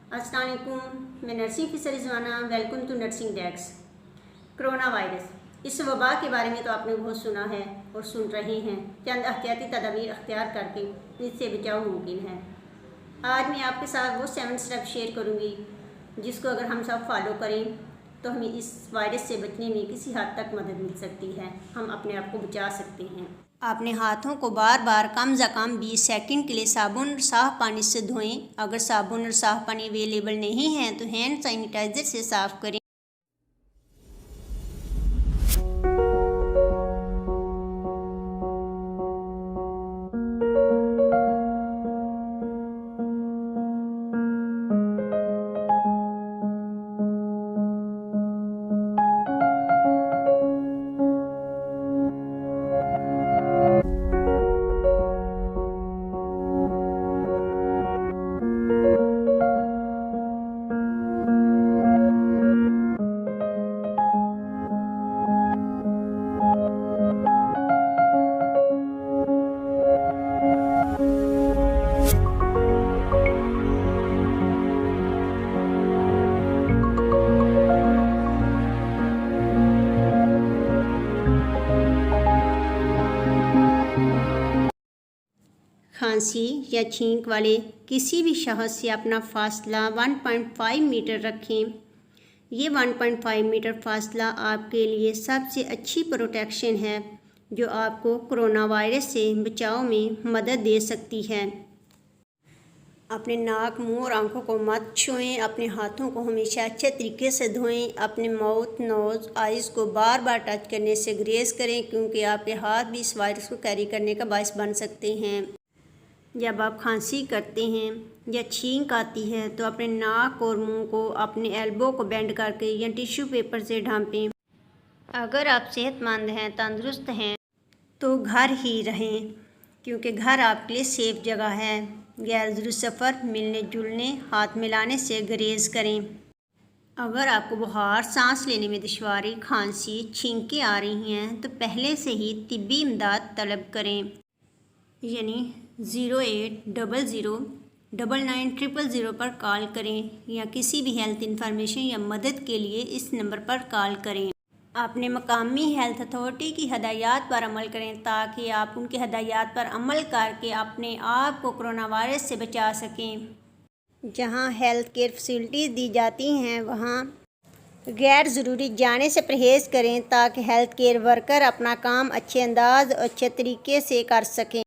अस्सलाम वालेकुम, मैं nursing officer Rizwana. Welcome to nursing desk. Corona virus, इस वबा के बारे में तो आपने बहुत सुना है और सुन रहे हैं। चंद एहतियाती तदाबीर अख्तियार करके इससे बचाव मुमकिन है। आज मैं आपके साथ वो 7 स्टेप शेयर करूँगी जिसको अगर हम सब फॉलो करें तो हमें इस वायरस से बचने में किसी हद तक मदद मिल सकती है, हम अपने आप को बचा सकते हैं। अपने हाथों को बार बार कम से कम 20 सेकंड के लिए साबुन और साफ़ पानी से धोएं। अगर साबुन और साफ़ पानी अवेलेबल नहीं है तो हैंड सैनिटाइज़र से साफ़ करें। खांसी या छींक वाले किसी भी शख्स से अपना फासला 1.5 मीटर रखें। ये 1.5 मीटर फासला आपके लिए सबसे अच्छी प्रोटेक्शन है जो आपको कोरोना वायरस से बचाव में मदद दे सकती है। अपने नाक, मुंह और आंखों को मत छुएं। अपने हाथों को हमेशा अच्छे तरीके से धोएं। अपने माउथ, नोज़, आइज़ को बार बार टच करने से गुरेज करें क्योंकि आपके हाथ भी इस वायरस को कैरी करने का बायस बन सकते हैं। जब आप खांसी करते हैं या छींक आती है तो अपने नाक और मुंह को अपने एल्बो को बेंड करके या टिश्यू पेपर से ढांपें। अगर आप सेहतमंद हैं, तंदुरुस्त हैं तो घर ही रहें क्योंकि घर आपके लिए सेफ जगह है। गैर ज़रूरी सफ़र, मिलने जुलने, हाथ मिलाने से गुरेज करें। अगर आपको बुखार, सांस लेने में दुश्वारी, खांसी, छींकें आ रही हैं तो पहले से ही तिब्बी इमदाद तलब करें, यानी 0800-99-000 पर कॉल करें या किसी भी हेल्थ इंफॉर्मेशन या मदद के लिए इस नंबर पर कॉल करें। अपने मकामी हेल्थ अथॉरिटी की हदायत पर अमल करें ताकि आप उनकी हदायत पर अमल करके अपने आप को कोरोना वायरस से बचा सकें। जहां हेल्थ केयर फैसिलिटीज़ दी जाती हैं वहां गैर ज़रूरी जाने से परहेज़ करें ताकि हेल्थ केयर वर्कर अपना काम अच्छे अंदाज और अच्छे तरीके से कर सकें।